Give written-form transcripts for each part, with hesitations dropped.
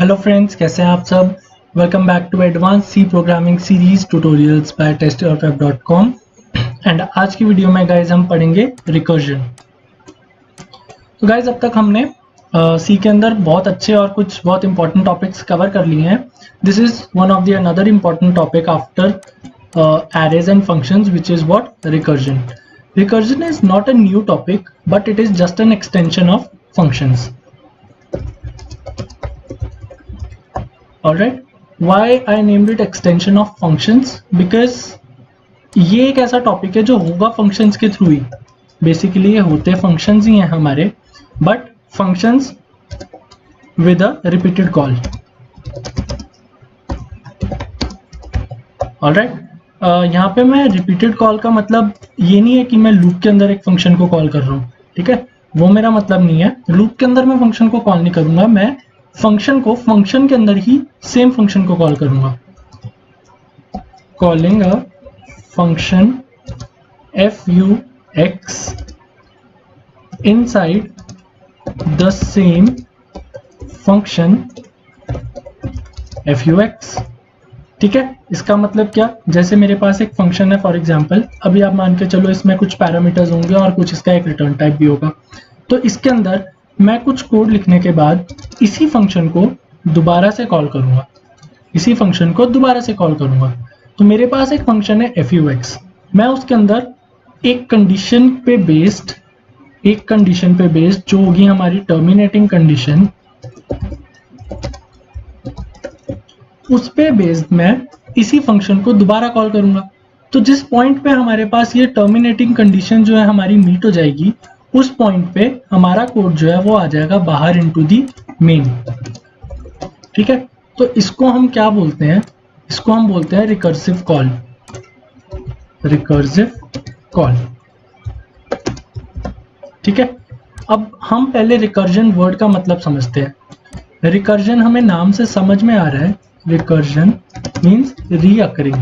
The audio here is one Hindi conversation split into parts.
हेलो फ्रेंड्स, कैसे हैं आप सब। Welcome back to advance C programming series tutorials by testyourweb.com। And आज की वीडियो में गाइज हम पढ़ेंगे रिकर्जन। तो गाइज अब तक हमने सी के अंदर बहुत अच्छे और कुछ बहुत इंपॉर्टेंट टॉपिक्स कवर कर लिए हैं। This is one of the another important topic after arrays and functions, which is what recursion. Recursion is not a new topic, but it is just an extension of functions. Alright, why I named it extension of functions? Because ये एक ऐसा टॉपिक है जो होगा फंक्शंस के थ्रू ही। बेसिकली ये होते फंक्शंस ही हैं हमारे, but functions with a repeated call. Alright, यहाँ पे मैं रिपीटेड कॉल का मतलब ये नहीं है कि मैं लूप के अंदर एक फंक्शन को कॉल कर रहा हूँ, ठीक है, वो मेरा मतलब नहीं है। लूप के अंदर मैं फंक्शन को कॉल नहीं करूंगा, मैं फंक्शन को फंक्शन के अंदर ही सेम फंक्शन को कॉल करूंगा। Calling a function f(x) inside the same function f(x), ठीक है। इसका मतलब क्या, जैसे मेरे पास एक फंक्शन है फॉर एग्जांपल, अभी आप मान के चलो इसमें कुछ पैरामीटर्स होंगे और कुछ इसका एक रिटर्न टाइप भी होगा। तो इसके अंदर मैं कुछ कोड लिखने के बाद इसी फंक्शन को दोबारा से कॉल करूंगा, इसी फंक्शन को दोबारा से कॉल करूंगा। तो मेरे पास एक फंक्शन है f(x), मैं उसके अंदर एक कंडीशन पे बेस्ड जो होगी हमारी टर्मिनेटिंग कंडीशन, उस पे बेस्ड मैं इसी फंक्शन को दोबारा कॉल करूंगा। तो जिस पॉइंट पे हमारे पास ये टर्मिनेटिंग कंडीशन जो है हमारी मीट हो जाएगी, उस पॉइंट पे हमारा कोड जो है वो आ जाएगा बाहर इनटू दी मेन, ठीक है। तो इसको हम क्या बोलते हैं, इसको हम बोलते हैं रिकर्सिव कॉल। रिकर्सिव कॉल, ठीक है। अब हम पहले रिकर्जन वर्ड का मतलब समझते हैं। रिकर्जन हमें नाम से समझ में आ रहा है, रिकर्जन मीन्स रीअकरिंग,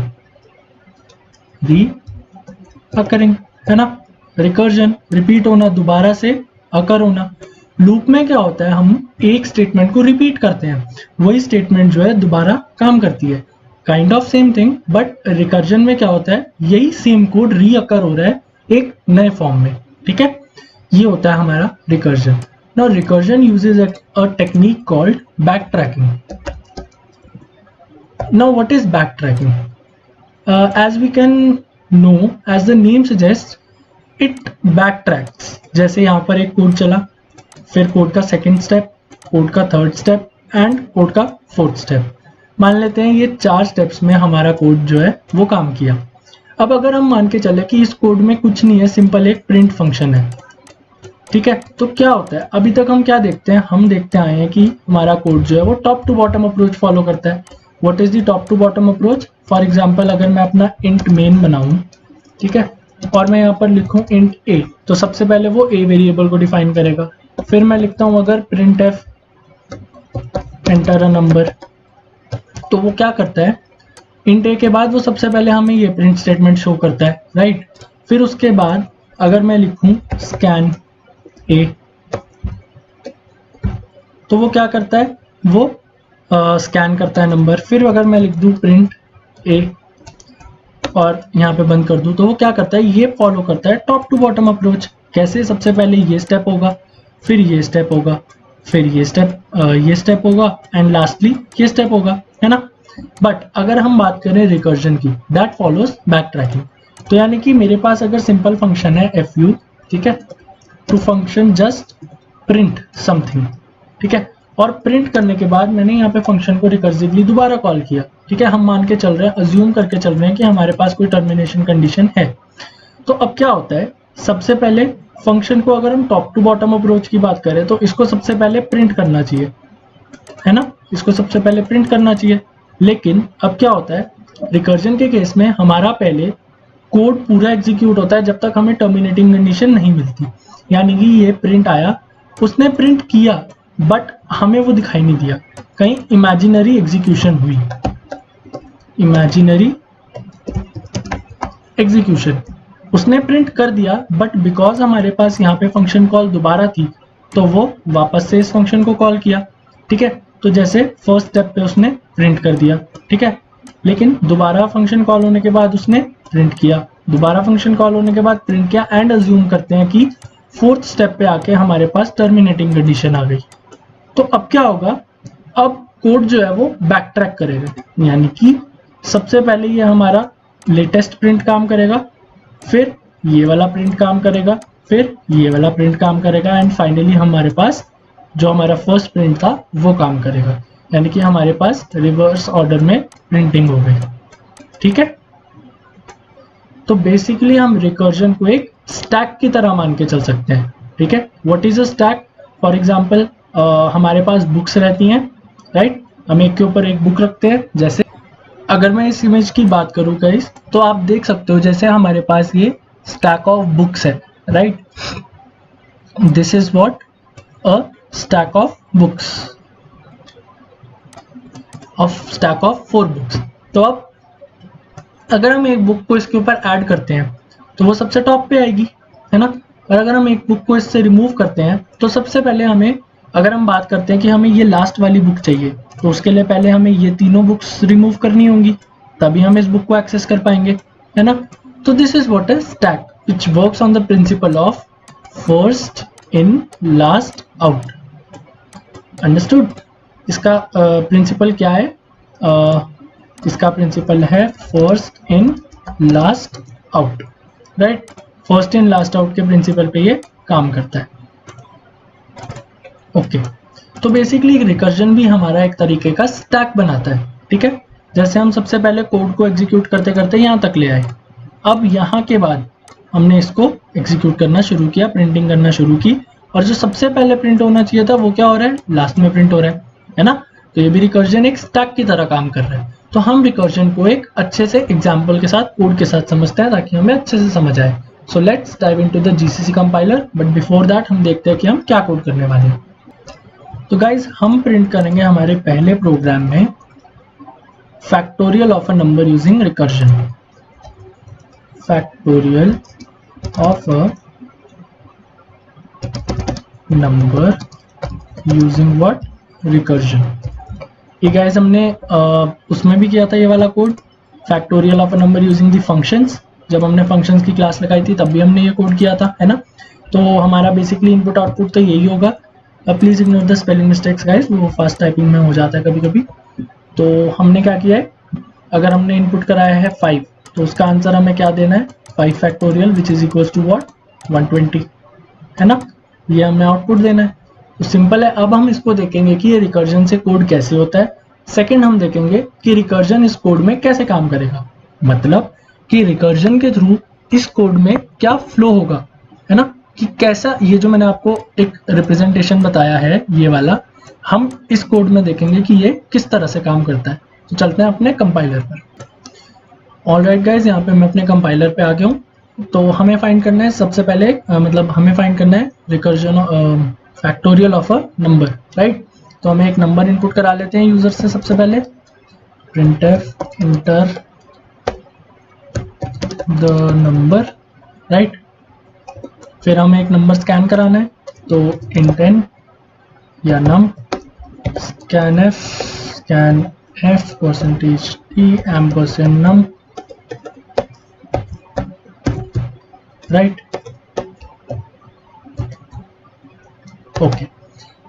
है ना। रिकर्जन रिपीट होना, दोबारा से अकर होना। लूप में क्या होता है, हम एक स्टेटमेंट को रिपीट करते हैं, वही स्टेटमेंट जो है दोबारा काम करती है। Kind of same thing, but recursion में क्या होता है, यही सेम कोड रीअकर हो रहा है एक नए फॉर्म में, ठीक है। ये होता है हमारा recursion. Now recursion uses a technique called back tracking. Now what is backtracking? As we can know, as the name suggests, it backtracks. जैसे यहाँ पर एक कोड चला, फिर कोड का सेकंड स्टेप, कोड का थर्ड स्टेप एंड कोड का फोर्थ स्टेप। मान लेते हैं ये 4 स्टेप्स में हमारा कोड जो है वो काम किया। अब अगर हम मान के चले कि इस कोड में कुछ नहीं है, सिंपल एक प्रिंट फंक्शन है, ठीक है, तो क्या होता है, अभी तक हम क्या देखते हैं, हम देखते आए हैं कि हमारा कोड जो है वो top to bottom approach follow करता है। What is the top to bottom approach? For example, अगर मैं अपना int main बनाऊं, ठीक है, और मैं यहाँ पर लिखूं int a, तो सबसे पहले वो a वेरिएबल को डिफाइन करेगा। फिर मैं लिखता हूं अगर printf enter a number, तो वो क्या करता है, int a के बाद वो सबसे पहले हमें ये प्रिंट स्टेटमेंट शो करता है, राइट। फिर उसके बाद अगर मैं लिखूं scan a, तो वो क्या करता है, वो स्कैन करता है नंबर। फिर अगर मैं लिख दूं प्रिंट ए और यहाँ पे बंद कर दूं, तो वो क्या करता है, ये फॉलो करता है टॉप टू बॉटम अप्रोच। कैसे, सबसे पहले ये स्टेप होगा, फिर ये स्टेप होगा, फिर ये स्टेप होगा एंड लास्टली ये स्टेप होगा, है ना। बट अगर हम बात करें रिकर्जन की, दैट फॉलोज बैक ट्रैकिंग। तो यानी कि मेरे पास अगर सिंपल फंक्शन है fu, ठीक है, to function just print something, ठीक है, और प्रिंट करने के बाद मैंने यहाँ पे फंक्शन को रिकर्सिवली दोबारा कॉल किया, ठीक है। हम मान के चल रहे हैं, अज्यूम करके चल रहे हैं कि हमारे पास कोई टर्मिनेशन कंडीशन है। तो अब क्या होता है, सबसे पहले फंक्शन को अगर हम टॉप टू बॉटम अप्रोच की बात करें तो इसको सबसे पहले प्रिंट करना चाहिए, है ना, इसको सबसे पहले प्रिंट करना चाहिए। लेकिन अब क्या होता है, रिकर्जन के केस में हमारा पहले कोड पूरा एग्जीक्यूट होता है जब तक हमें टर्मिनेटिंग कंडीशन नहीं मिलती। यानी कि ये प्रिंट आया, उसने प्रिंट किया, बट हमें वो दिखाई नहीं दिया, कहीं इमेजिनरी एग्जीक्यूशन हुई, इमेजिनरी एग्जीक्यूशन। उसने प्रिंट कर दिया, बट बिकॉज हमारे पास यहाँ पे फंक्शन कॉल दोबारा थी, तो वो वापस से इस फंक्शन को कॉल किया, ठीक है। तो जैसे फर्स्ट स्टेप पे उसने प्रिंट कर दिया, ठीक है, लेकिन दोबारा फंक्शन कॉल होने के बाद उसने प्रिंट किया, दोबारा फंक्शन कॉल होने के बाद प्रिंट किया, एंड अज्यूम करते हैं कि फोर्थ स्टेप पे आके हमारे पास टर्मिनेटिंग कंडीशन आ गई। तो अब क्या होगा, अब कोड जो है वो बैक ट्रैक करेगा, यानी कि सबसे पहले ये हमारा लेटेस्ट प्रिंट काम करेगा, फिर ये वाला प्रिंट काम करेगा, फिर ये वाला प्रिंट काम करेगा, एंड फाइनली हमारे पास जो हमारा फर्स्ट प्रिंट था वो काम करेगा, यानी कि हमारे पास रिवर्स ऑर्डर में प्रिंटिंग हो गई, ठीक है। तो बेसिकली हम रिकर्जन को एक स्टैक की तरह मान के चल सकते हैं, ठीक है। What is a stack? For example हमारे पास बुक्स रहती हैं, राइट, हम एक के ऊपर एक बुक रखते हैं। जैसे अगर मैं इस इमेज की बात करूं गाइस, तो आप देख सकते हो जैसे हमारे पास ये स्टैक ऑफ बुक्स है, right, this is what a stack of books, of stack of 4 books. तो अब अगर हम एक बुक को इसके ऊपर ऐड करते हैं तो वो सबसे टॉप पे आएगी, है ना, और अगर हम एक बुक को इससे रिमूव करते हैं तो सबसे पहले हमें, अगर हम बात करते हैं कि हमें ये लास्ट वाली बुक चाहिए, तो उसके लिए पहले हमें ये तीनों बुक्स रिमूव करनी होंगी, तभी हम इस बुक को एक्सेस कर पाएंगे, है ना। तो this is what is stack which works on the principle of first in last out. Understood? इसका प्रिंसिपल क्या है? इसका प्रिंसिपल है first in last out, right, first in last out के प्रिंसिपल पे ये काम करता है। ओके, तो बेसिकली रिकर्जन भी हमारा एक तरीके का स्टैक बनाता है, ठीक है। जैसे हम सबसे पहले कोड को एग्जीक्यूट करते करते यहाँ तक ले आए, अब यहाँ के बाद हमने इसको एग्जीक्यूट करना शुरू किया, प्रिंटिंग करना शुरू की, और जो सबसे पहले प्रिंट होना चाहिए था वो क्या हो रहा है, लास्ट में प्रिंट हो रहा है ना। तो ये भी रिकर्जन एक स्टैक की तरह काम कर रहा है। तो हम रिकर्जन को एक अच्छे से एग्जाम्पल के साथ, कोड के साथ समझते हैं ताकि हमें अच्छे से समझ आए। So let's dive into the GCC compiler, but before that हम देखते हैं कि हम क्या कोड करने वाले हैं। तो गाइज हम प्रिंट करेंगे हमारे पहले प्रोग्राम में factorial of a number using recursion, factorial of a number using what, recursion. ये गाइस हमने उसमें भी किया था ये वाला code, factorial of a number using the functions. जब हमने फंक्शंस की क्लास लगाई थी तब भी हमने ये कोड किया था, है ना। तो हमारा बेसिकली इनपुट आउटपुट तो यही होगा। Please ignore the spelling mistakes guys, वो फास्ट टाइपिंग में हो जाता है कभी कभी। तो हमने क्या किया है, अगर हमने इनपुट कराया है 5, तो उसका आंसर हमें क्या देना है, 5 factorial which is equal to what, 120, है ना। ये हमें आउटपुट देना है। तो सिंपल है। अब हम इसको देखेंगे कि ये रिकर्जन से कोड कैसे होता है। सेकंड हम देखेंगे कि रिकर्जन इस कोड में कैसे काम करेगा, मतलब कि रिकर्जन के थ्रू इस कोड में क्या फ्लो होगा, है ना, कि कैसा, ये जो मैंने आपको एक रिप्रेजेंटेशन बताया है ये वाला, हम इस कोड में देखेंगे कि ये किस तरह से काम करता है। तो चलते हैं अपने कंपाइलर पर। ऑलराइट गाइज, यहाँ पे मैं अपने कंपाइलर पे आ गया हूँ। तो हमें फाइंड करना है सबसे पहले, मतलब हमें फाइंड करना है recursion factorial of a number, right. तो हमें एक नंबर इनपुट करा लेते हैं यूजर से सबसे पहले, printf enter the number, right. फिर हमें एक नंबर स्कैन कराना है, तो इंट या num scanf percentage T ampersand num, right. Okay,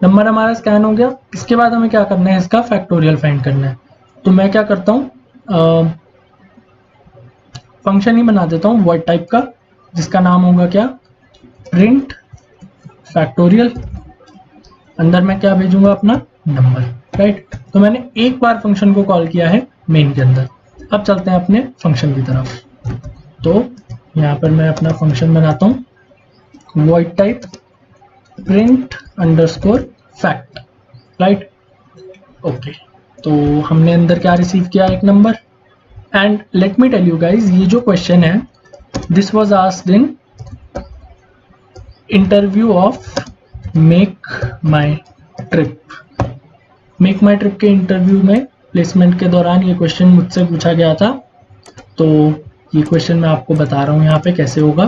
number हमारा स्कैन हो गया। इसके बाद हमें क्या करना है, इसका फैक्टोरियल फाइंड करना है। तो मैं क्या करता हूँ, फंक्शन ही बना देता हूँ वॉइड टाइप का, जिसका नाम होगा क्या, प्रिंट फैक्टोरियल। अंदर मैं क्या भेजूंगा, अपना नंबर, राइट। तो मैंने एक बार फंक्शन को कॉल किया है मेन के अंदर। अब चलते हैं अपने फंक्शन की तरफ। तो यहाँ पर मैं अपना फंक्शन बनाता हूँ, void type print underscore fact, right. Okay, तो हमने अंदर क्या रिसीव किया, एक number. And let me tell you guys, ये जो क्वेश्चन है this was asked in interview of make my trip. Make my trip के इंटरव्यू में, प्लेसमेंट के दौरान ये क्वेश्चन मुझसे पूछा गया था। तो ये क्वेश्चन मैं आपको बता रहा हूँ यहाँ पे कैसे होगा,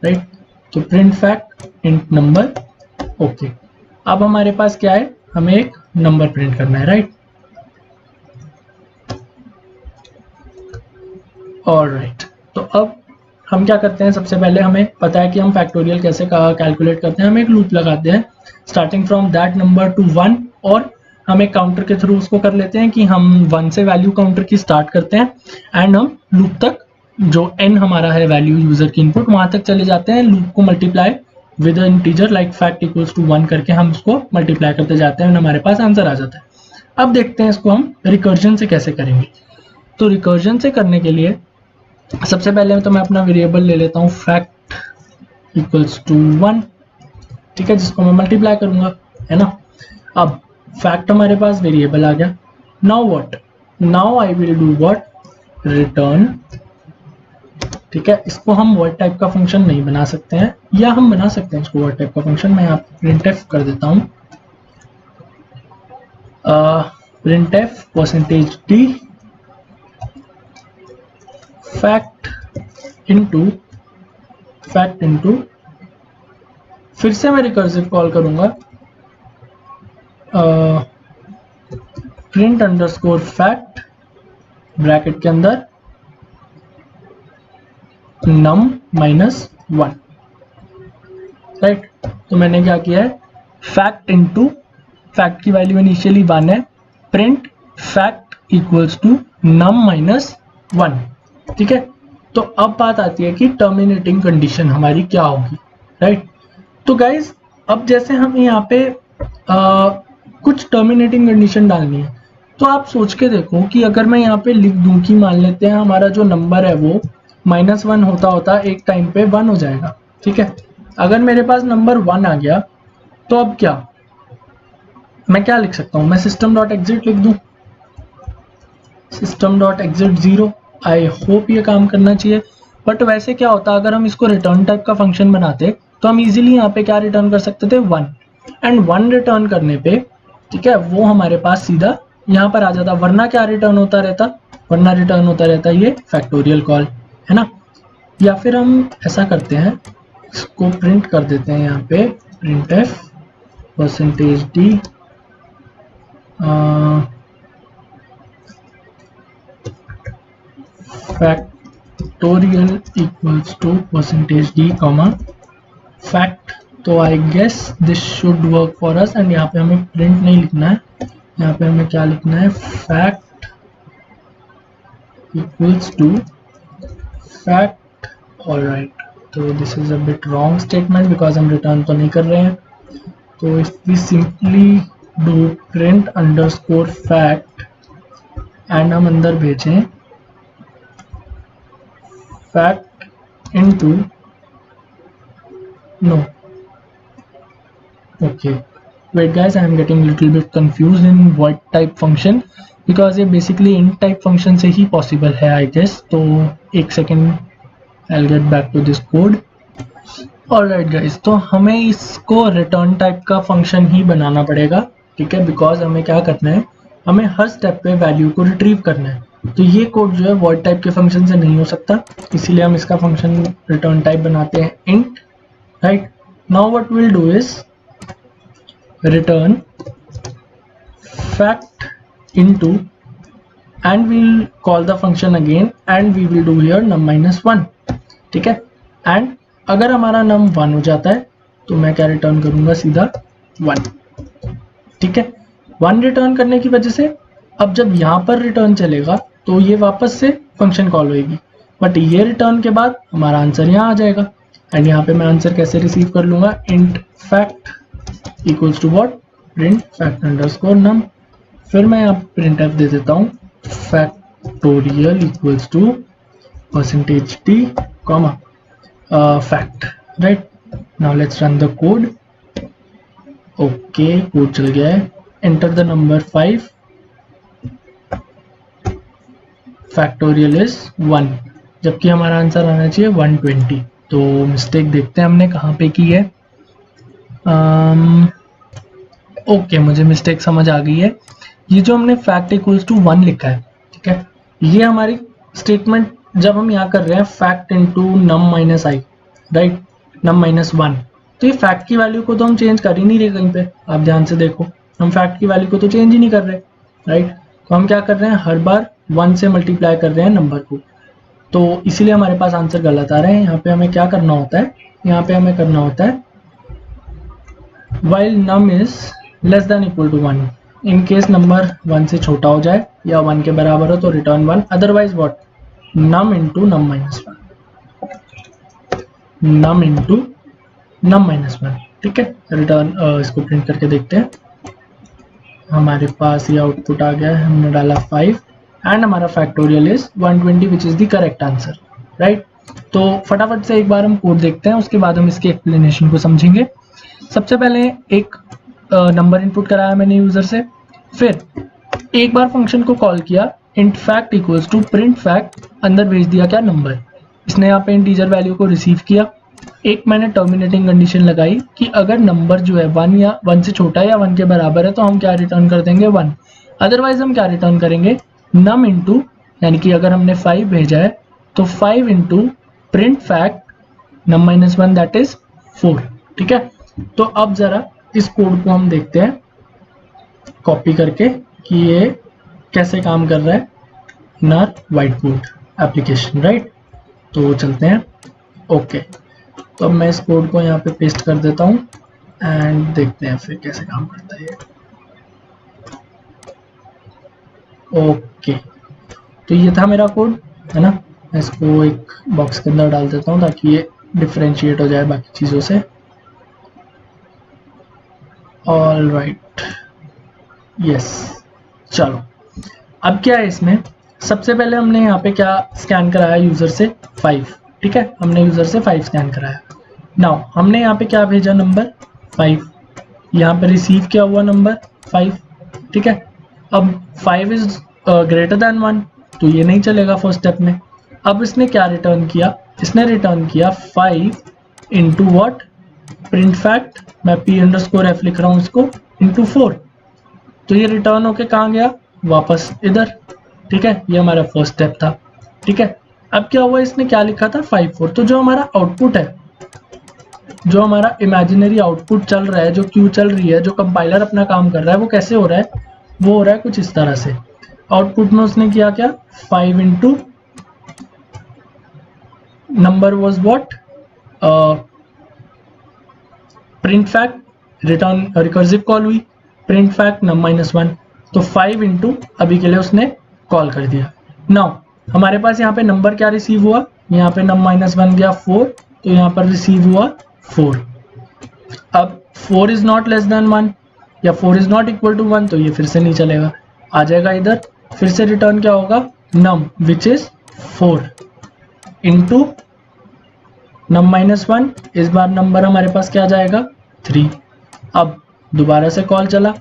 राइट। तो print fact int number. Okay, अब हमारे पास क्या है, हमें एक नंबर प्रिंट करना है, राइट। ऑलराइट, तो अब हम क्या करते हैं, सबसे पहले हमें पता है कि हम फैक्टोरियल कैसे कैलकुलेट करते हैं। हम एक लूप लगाते हैं starting from that number two 1, और हम एक काउंटर के थ्रू उसको कर लेते हैं कि हम 1 से वैल्यू काउंटर की स्टार्ट करते हैं एंड हम लूप तक जो n हमारा है वैल्यू यूजर की इनपुट वहां तक चले जाते हैं। लूप को multiply with integer like fact equals to 1 करके हम उसको मल्टीप्लाई करते जाते हैं और हमारे पास आंसर आ जाता है। अब देखते हैं इसको हम रिकर्जन से कैसे करेंगे। तो रिकर्जन से करने के लिए सबसे पहले तो मैं अपना वेरिएबल ले लेता हूँ फैक्ट इक्वल्स टू 1, ठीक है, जिसको मैं मल्टीप्लाई करूंगा, है ना। अब फैक्ट हमारे पास वेरिएबल आ गया। Now what, now I will do what, return, ठीक है। इसको हम वॉइड टाइप का फंक्शन नहीं बना सकते हैं, या हम बना सकते हैं इसको वॉइड टाइप का फंक्शन। मैं यहाँ प्रिंटफ कर देता हूँ, printf percentage D fact into फिर से मैं रिकर्सिव कॉल करूंगा प्रिंट अंडरस्कोर फैक्ट ब्रैकेट के अंदर num -1, राइट। तो मैंने क्या किया है, फैक्ट इनटू फैक्ट की वैल्यू इनिशियली 1 है, print fact equals to num -1, ठीक है। तो अब बात आती है कि टर्मिनेटिंग कंडीशन हमारी क्या होगी, राइट। तो गाइज अब जैसे हम यहाँ पे कुछ टर्मिनेटिंग कंडीशन डालनी है, तो आप सोच के देखो कि अगर मैं यहाँ पे लिख दूं कि मान लेते हैं हमारा जो नंबर है वो -1 होता होता एक टाइम पे 1 हो जाएगा, ठीक है। अगर मेरे पास नंबर 1 आ गया तो अब क्या, मैं क्या लिख सकता हूँ, मैं सिस्टम डॉट एग्जिट लिख दूं, system dot exit 0। I hope ये काम करना चाहिए। बट वैसे क्या होता अगर हम इसको रिटर्न टाइप का फंक्शन बनाते, तो हम इजीली यहाँ पे क्या रिटर्न कर सकते थे, 1, एंड 1 रिटर्न करने पे, ठीक है, वो हमारे पास सीधा यहाँ पर आ जाता। वरना क्या रिटर्न होता रहता, वरना रिटर्न होता रहता ये फैक्टोरियल कॉल, है ना। या फिर हम ऐसा करते हैं, इसको प्रिंट कर देते हैं यहाँ पे printf percentage D factorial equals to percentage D comma fact. तो I guess this should work for us. And यहाँ पे हमें प्रिंट नहीं लिखना है, यहाँ पे हमें क्या लिखना है, fact equals to fact. Alright, तो this is a bit wrong statement because हम रिटर्न तो नहीं कर रहे हैं। तो if we simply do print underscore fact and हम अंदर भेजें fact into, no, okay, wait guys, I am getting little bit confused in void type function because ये basically int type function से ही possible है I guess। तो एक second, I'll get back to this code। alright guys, तो हमें इसको return type का function ही बनाना पड़ेगा, ठीक है, because हमें क्या करना है, हमें हर step पे value को retrieve करना है। तो ये कोड जो है void type के function से नहीं हो सकता, इसीलिए हम इसका function return type बनाते हैं int, right। now what we'll do is return fact into, and we'll call the function again and we will do here num -1, ठीक है। एंड अगर हमारा num 1 हो जाता है तो मैं क्या रिटर्न करूंगा, सीधा 1, ठीक है। 1 रिटर्न करने की वजह से अब जब यहाँ पर रिटर्न चलेगा तो ये वापस से फंक्शन कॉल होगी, बट ये रिटर्न के बाद हमारा आंसर यहाँ आ जाएगा। एंड यहाँ पे मैं आंसर कैसे रिसीव कर लूंगा, int fact equals to what, print fact underscore num. फिर मैं यहाँ प्रिंटफ दे देता हूँ factorial equals to percentage T comma fact, right. Now let's run the code. Okay, code चल गया है। Enter the number 5, factorial is 1, जबकि हमारा आंसर आना चाहिए 120। तो मिस्टेक देखते हैं हमने कहाँ पे की है। ओके, मुझे मिस्टेक समझ आ गई है। ये जो हमने फैक्ट इक्वल्स टू 1 लिखा है, ठीक है, ये हमारी स्टेटमेंट जब हम यहाँ कर रहे हैं फैक्ट इनटू नम माइनस आई, राइट, नम -1, तो ये फैक्ट की वैल्यू को तो हम चेंज कर ही नहीं रहे कहीं पे, आप ध्यान से देखो, हम फैक्ट की वैल्यू को तो चेंज ही नहीं कर रहे, राइट। तो हम क्या कर रहे हैं, हर बार 1 से मल्टीप्लाई कर रहे हैं नंबर को, तो इसीलिए हमारे पास आंसर गलत आ रहे हैं। यहाँ पे हमें क्या करना होता है, यहाँ पे हमें करना होता है while num is less than equal to 1, in case number 1 से छोटा हो जाए या 1 के बराबर हो तो return 1, otherwise what, num into num minus 1, num into num minus 1, ठीक है। रिटर्न इसको प्रिंट करके देखते हैं, हमारे पास ये आउटपुट आ गया है, हमने डाला 5 एंड हमारा factorial is 120 which is the correct answer, right. तो फटाफट से एक बार हम कोड देखते हैं, उसके बाद हम इसके एक्सप्लेनेशन को समझेंगे। सबसे पहले एक नंबर इनपुट कराया मैंने यूजर से, फिर एक बार फंक्शन को कॉल किया int fact equals to print fact, अंदर भेज दिया क्या, नंबर। इसने यहाँ पे इंटीजर वैल्यू को रिसीव किया। एक मैंने टर्मिनेटिंग कंडीशन लगाई कि अगर नंबर जो है 1 या 1 से छोटा है या 1 के बराबर है तो हम क्या रिटर्न कर देंगे, 1। अदरवाइज हम क्या रिटर्न करेंगे, num इंटू, यानी कि अगर हमने 5 भेजा है तो 5 into print fact num minus 1 that is 4, ठीक है। तो अब जरा इस कोड को हम देखते हैं कॉपी करके कि ये कैसे काम कर रहा है in our white board application, right. तो चलते हैं, ओके। तो अब मैं इस कोड को यहाँ पे पेस्ट कर देता हूँ एंड देखते हैं फिर कैसे काम करता है ये। ओके, तो ये था मेरा कोड, है ना। मैं इसको एक बॉक्स के अंदर डाल देता हूँ ताकि ये डिफरेंशिएट हो जाए बाकी चीज़ों से। ऑल राइट, यस, चलो अब क्या है इसमें, सबसे पहले हमने यहाँ पे क्या स्कैन कराया यूजर से, 5, ठीक है। हमने यूजर से 5 स्कैन कराया। नाउ हमने यहाँ पे क्या भेजा, नंबर 5, यहाँ पे रिसीव किया हुआ नंबर 5, ठीक है। अब 5 इज ग्रेटर देन 1 तो ये नहीं चलेगा फर्स्ट स्टेप में। अब इसने क्या रिटर्न किया, इसने रिटर्न किया 5 इंटू वॉट, प्रिंट फैक्ट, मैं p_f लिख रहा हूँ इसको, इंटू 4। तो ये रिटर्न होके कहाँ गया, वापस इधर, ठीक है। ये हमारा फर्स्ट स्टेप था, ठीक है। अब क्या हुआ, इसने क्या लिखा था, 5 4। तो जो हमारा आउटपुट है, जो हमारा इमेजिनरी आउटपुट चल रहा है, जो क्यू चल रही है, जो कंपाइलर अपना काम कर रहा है, वो कैसे हो रहा है, वो हो रहा है कुछ इस तरह से। आउटपुट में उसने किया क्या, 5 into number was what, print fact, return recursive call हुई, प्रिंट फैक्ट num माइनस 1, तो 5 इंटू अभी के लिए उसने कॉल कर दिया। नाउ हमारे पास यहाँ पे नंबर क्या रिसीव हुआ, यहाँ पे num माइनस 1 गया 4, तो यहाँ पर रिसीव हुआ 4। अब 4 इज नॉट लेस देन 1 या 4 इज नॉट इक्वल टू 1, तो ये फिर से नहीं चलेगा, आ जाएगा इधर। फिर से रिटर्न क्या होगा, num which is 4 into num minus 1, इस बार नंबर हमारे पास क्या जाएगा, 3। अब दोबारा से कॉल चला,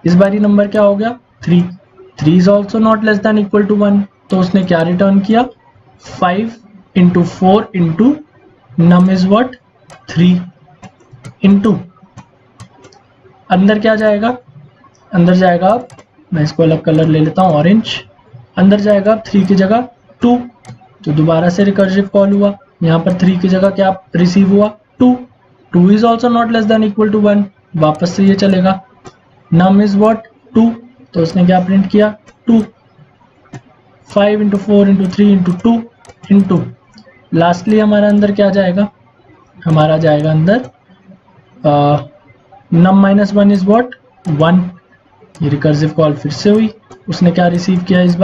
इस बार नंबर क्या हो गया, 3। 3 is also not less than equal to 1, तो उसने क्या रिटर्न किया, 5 into 4 into num is what, 3 into अंदर क्या जाएगा, अंदर जाएगा, अब मैं इसको अलग कलर ले लेता हूँ, ऑरेंज। अंदर जाएगा 3 की जगह 2, तो दोबारा से रिकर्सिव कॉल हुआ, यहाँ पर 3 की जगह क्या रिसीव हुआ, 2। 2 is also not less than equal to 1, वापस से ये चलेगा, नम इज वॉट 2, तो उसने क्या प्रिंट किया, 2। 5 into 4 into 3 into 2 into lastly हमारा अंदर क्या जाएगा, हमारा जाएगा अंदर नम माइनस 1 इज वॉट 1। ये रिकर्सिव कॉल फिर से हुई, उसने क्या रिसीव किया, इस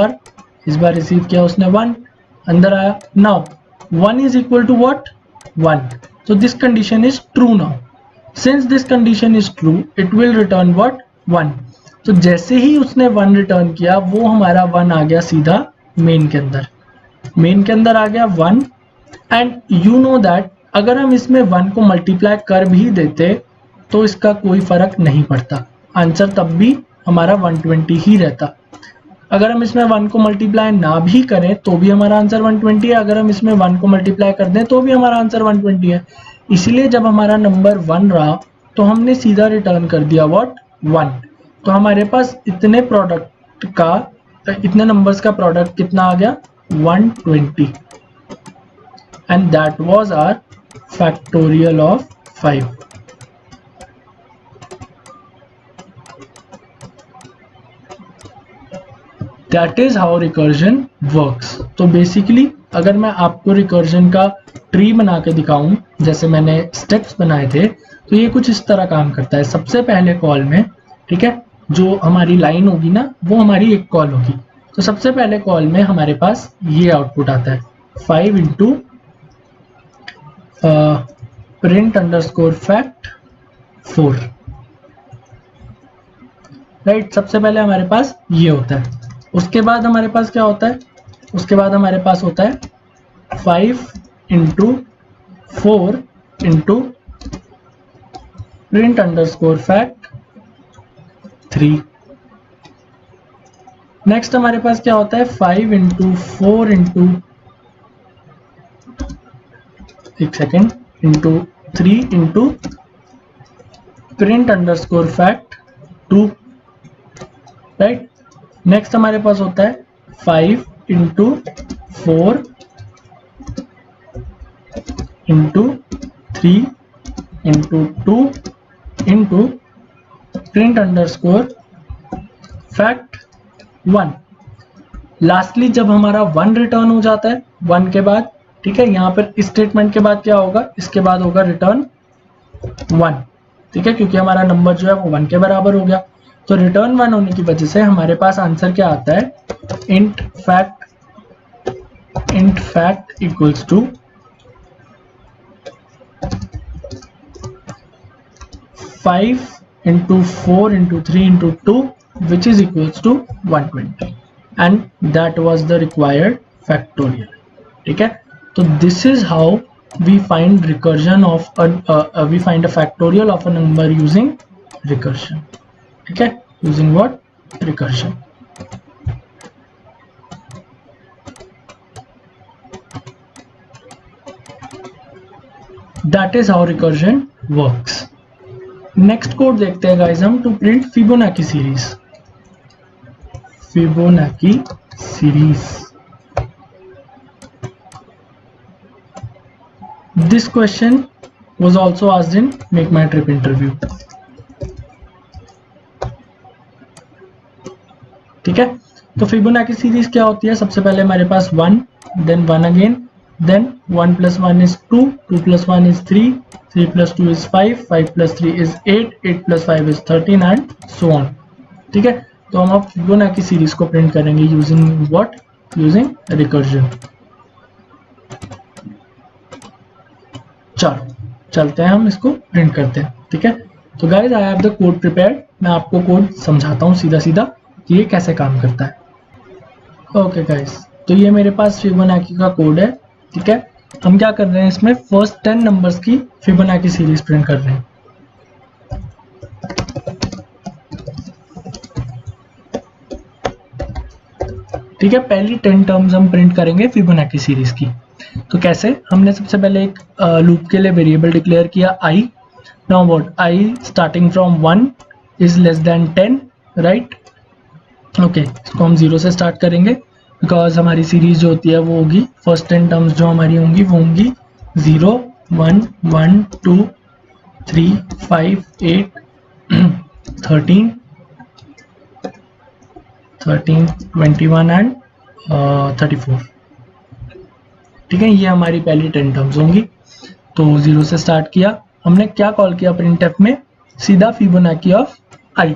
बार रिसीव किया उसने 1, अंदर आया। Now 1 is equal to what, 1, so this condition is true now. Since this condition is true, it will return what, 1. तो जैसे ही उसने 1 रिटर्न किया, वो हमारा 1 आ गया सीधा मेन के अंदर, मेन के अंदर आ गया 1। एंड यू नो दैट अगर हम इसमें 1 को मल्टीप्लाई कर भी देते तो इसका कोई फर्क नहीं पड़ता, आंसर तब भी हमारा 120 ही रहता। अगर हम इसमें 1 को मल्टीप्लाई ना भी करें तो भी हमारा आंसर 120 है, अगर हम इसमें 1 को मल्टीप्लाई कर दें तो भी हमारा आंसर 120 है। इसीलिए जब हमारा नंबर 1 रहा तो हमने सीधा रिटर्न कर दिया व्हाट, 1। तो हमारे पास इतने प्रोडक्ट का, इतने नंबर्स का प्रोडक्ट कितना आ गया, 120, and that was our factorial of 5। That is how recursion works. तो बेसिकली अगर मैं आपको रिकर्जन का ट्री बना के दिखाऊं, जैसे मैंने स्टेप्स बनाए थे, तो ये कुछ इस तरह काम करता है। सबसे पहले कॉल में, ठीक है, जो हमारी लाइन होगी ना, वो हमारी एक कॉल होगी। तो सबसे पहले कॉल में हमारे पास ये आउटपुट आता है 5 into print underscore fact 4, right. सबसे पहले हमारे पास ये होता है। उसके बाद हमारे पास क्या होता है, उसके बाद हमारे पास होता है 5 into 4 into print underscore fact 3। Next हमारे पास क्या होता है 5 इंटू 4 इंटू, एक second, into 3 into print underscore fact 2, right. Next हमारे पास होता है 5 into 4 into 3 into 2 into print underscore fact 1। Lastly जब हमारा 1 रिटर्न हो जाता है, 1 के बाद, ठीक है, यहाँ पर इस स्टेटमेंट के बाद क्या होगा, इसके बाद होगा रिटर्न 1, ठीक है, क्योंकि हमारा नंबर जो है वो 1 के बराबर हो गया। तो रिटर्न 1 होने की वजह से हमारे पास आंसर क्या आता है, int fact equals to 5 into 4 into 3 into 2 which is equals to 120, and that was the required factorial, ठीक है। तो this is how we find recursion of we find a factorial of a number using recursion, ठीक है, using what, recursion। that is how recursion works। Next code देखते हैं गाइस हम, to print Fibonacci series. Fibonacci series, this question was also asked in Make My Trip interview, ठीक है। तो फिबोनाची सीरीज क्या होती है, सबसे पहले हमारे पास 1, then 1 again, then 1 plus 1 is 2, 2 plus 1 is 3, 3 plus 2 is 5, 5 plus 3 is 8, 8 plus 5 is 13 and so on, ठीक है। तो हम अब फिबोनाची सीरीज को प्रिंट करेंगे यूजिंग व्हाट, यूजिंग रिकर्जन। चलो चलते हैं, हम इसको प्रिंट करते हैं, ठीक है। तो guys I have the code prepared, मैं आपको कोड समझाता हूँ सीधा सीधा कि ये कैसे काम करता है। ओके गाइस, तो ये मेरे पास फिबोनाची का कोड है, ठीक है। हम क्या कर रहे हैं, इसमें फर्स्ट 10 नंबर्स की फिबोनाची सीरीज प्रिंट कर रहे हैं। ठीक है, पहली 10 टर्म्स हम प्रिंट करेंगे फिबोनाची सीरीज की। तो कैसे, हमने सबसे पहले एक लूप के लिए वेरिएबल डिक्लेयर किया i। Now what, i starting from 1 is less than 10, right. Okay, इसको हम 0 से स्टार्ट करेंगे बिकॉज हमारी सीरीज जो होती है वो होगी, फर्स्ट 10 टर्म्स जो हमारी होंगी वो होंगी 0, 1, 1, 2, 3, 5, 8, 13, 21 एंड 34, ठीक है। ये हमारी पहली 10 टर्म्स होंगी। तो 0 से स्टार्ट किया, हमने क्या कॉल किया प्रिंटफ में, सीधा फिबोनाची ऑफ i,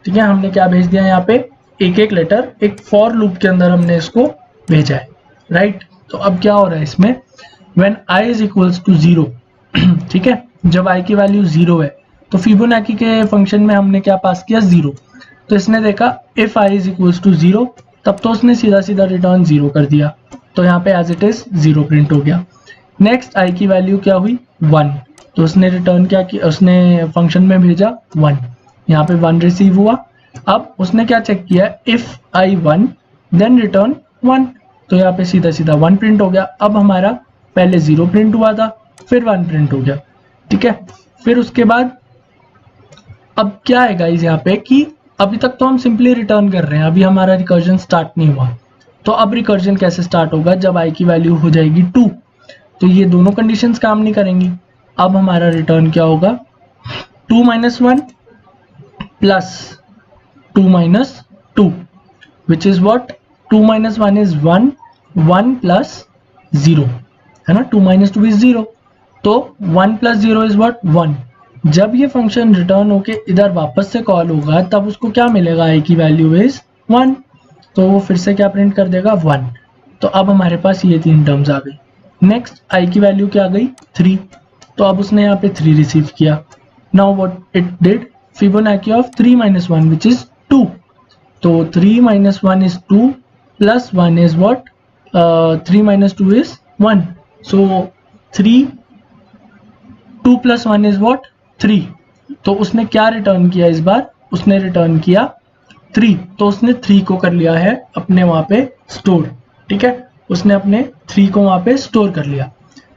ठीक है। हमने क्या भेज दिया यहाँ पे, एक एक लेटर एक फॉर लूप के अंदर हमने इसको भेजा है, राइट। तो अब क्या हो रहा है इसमें, when i is equals to 0, ठीक है, जब i की वैल्यू 0 है तो फिबोनाची के फंक्शन में हमने क्या पास किया, 0। तो इसने देखा if i is equals to 0, तब तो उसने सीधा सीधा रिटर्न 0 कर दिया, तो यहाँ पे एज इट इज 0 प्रिंट हो गया। नेक्स्ट i की वैल्यू क्या हुई, 1, तो उसने रिटर्न क्या किया, उसने फंक्शन में भेजा 1, यहाँ पे 1 रिसीव हुआ। अब उसने क्या चेक किया, इफ i 1 देन रिटर्न 1, तो यहाँ पे सीधा सीधा 1 प्रिंट हो गया। अब हमारा पहले 0 प्रिंट हुआ था, फिर 1 प्रिंट हो गया, ठीक है। फिर उसके बाद अब क्या है गाइस यहाँ पे कि अभी तक तो हम सिंपली रिटर्न कर रहे हैं, अभी हमारा रिकर्जन स्टार्ट नहीं हुआ। तो अब रिकर्जन कैसे स्टार्ट होगा, जब i की वैल्यू हो जाएगी 2, तो ये दोनों कंडीशंस काम नहीं करेंगी। अब हमारा रिटर्न क्या होगा, 2 - 1 plus 2 - 2, which is what 2 - 1 is 1, 1 + 0 है ना, 2 - 2 इज 0, तो 1 + 0 इज व्हाट 1। जब ये फंक्शन रिटर्न होके इधर वापस से कॉल होगा तब उसको क्या मिलेगा, आई की वैल्यू इज 1, तो वो फिर से क्या प्रिंट कर देगा 1। तो अब हमारे पास ये 3 टर्म्स आ गई। नेक्स्ट आई की वैल्यू क्या आ गई 3, तो अब उसने यहाँ पे 3 रिसीव किया। Now what it did, Fibonacci of 3 - 1 which is 2, तो 3 - 1 is 2 + 1 is what 3 - 2 is 1, so 3 2 + 1 is what 3। तो उसने क्या रिटर्न किया इस बार, उसने रिटर्न किया 3, तो उसने 3 को कर लिया है अपने वहां पे स्टोर, ठीक है, उसने अपने 3 को वहां पे स्टोर कर लिया।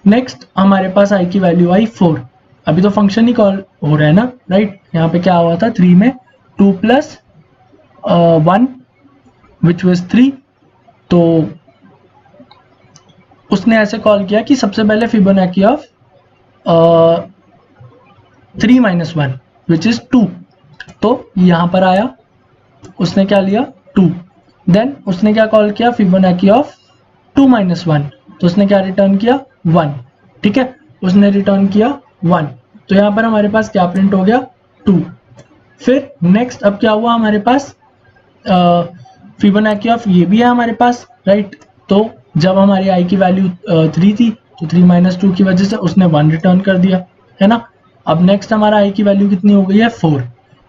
नेक्स्ट हमारे पास आई की वैल्यू आई 4, अभी तो फंक्शन ही कॉल हो रहा है ना, राइट। यहाँ पे क्या हुआ था 3 में 2 + 1 विच वाज 3, तो उसने ऐसे कॉल किया कि सबसे पहले फिबोनाची ऑफ 3 - 1 विच इज 2, तो यहां पर आया, उसने क्या लिया 2, देन उसने क्या कॉल किया फिबोनाची ऑफ 2 - 1, तो उसने क्या रिटर्न किया 1, ठीक है, उसने रिटर्न किया 1, तो यहां पर हमारे पास क्या प्रिंट हो गया 2। फिर नेक्स्ट अब क्या हुआ हमारे पास, फिबोनाची ऑफ ये भी है हमारे पास, राइट। तो जब हमारी आई की वैल्यू 3 थी तो 3 - 2 की वजह से उसने 1 रिटर्न कर दिया, है ना। अब नेक्स्ट हमारा आई की वैल्यू कितनी हो गई है 4,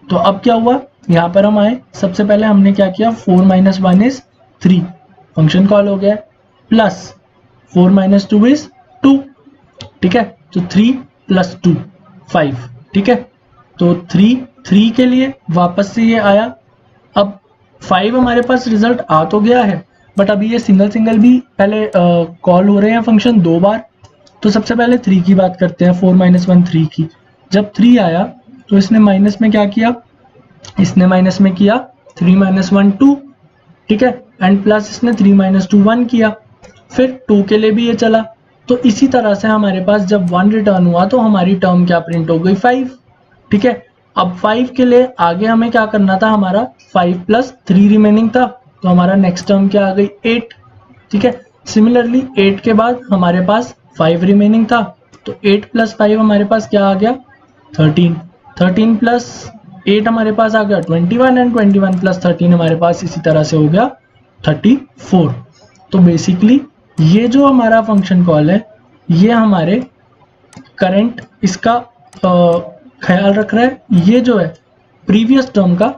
तो अब क्या हुआ, यहाँ पर हम आए, सबसे पहले हमने क्या किया 4 - 1 इज 3, फंक्शन कॉल हो गया, प्लस 4 - 2 इज 2, ठीक है, तो 3 + 2 5, ठीक है, तो 3 के लिए वापस से ये आया। अब 5 हमारे पास रिजल्ट आ तो गया है, बट अभी ये सिंगल भी पहले कॉल हो रहे हैं फंक्शन 2 बार, तो सबसे पहले 3 की बात करते हैं, 4 - 1 3 की। जब 3 आया तो इसने माइनस में क्या किया, इसने माइनस में किया 3 - 1 2, ठीक है, एंड प्लस इसने 3 - 2 1 किया, फिर 2 के लिए भी ये चला। तो इसी तरह से हमारे पास जब 1 रिटर्न हुआ तो हमारी टर्म क्या प्रिंट हो गई 5, ठीक है। अब 5 के लिए आगे हमें क्या करना था, हमारा 5 + 3 रिमेनिंग था, तो हमारा नेक्स्ट टर्म क्या आ गई 8, ठीक है। सिमिलरली 8 के बाद हमारे पास 5 रिमेनिंग था, तो 8 + 5 हमारे पास क्या आ गया 13, 13 + 8 हमारे पास आ गया 21, एंड 21 + 13 हमारे पास इसी तरह से हो गया 34। तो बेसिकली ये जो हमारा फंक्शन कॉल है ये हमारे करंट इसका ख्याल रख रहा है, ये जो है प्रीवियस टर्म का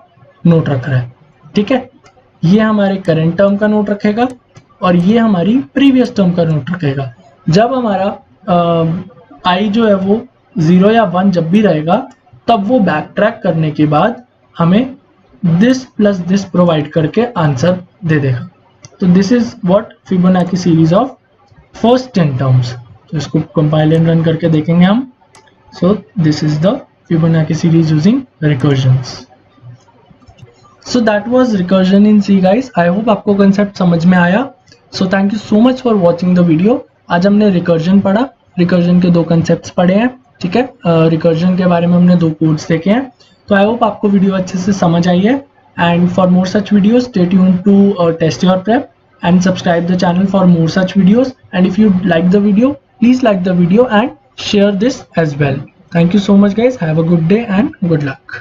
नोट रख रहा है, ठीक है, ये हमारे करंट टर्म का नोट रखेगा और ये हमारी प्रीवियस टर्म का नोट रखेगा। जब हमारा आई जो है वो 0 या 1 जब भी रहेगा तब वो बैक ट्रैक करने के बाद हमें दिस प्लस दिस प्रोवाइड करके आंसर दे देगा। तो this is what Fibonacci series of first 10 terms. तो इसको कंपाइल एंड रन करके देखेंगे हम। So this is the Fibonacci series using recursions. So that was recursion in C guys. I hope आपको कंसेप्ट समझ में आया। So thank you so much for watching the video. आज हमने रिकर्जन पढ़ा, रिकर्जन के 2 कंसेप्ट्स पढ़े हैं, ठीक है। रिकर्जन के बारे में हमने 2 कोड्स देखे हैं। तो आई होप आपको वीडियो अच्छे से समझ आई है। And for more such videos stay tuned to test your prep and subscribe the channel for more such videos. And if you like the video, please like the video and share this as well. Thank you so much guys. Have a good day and good luck.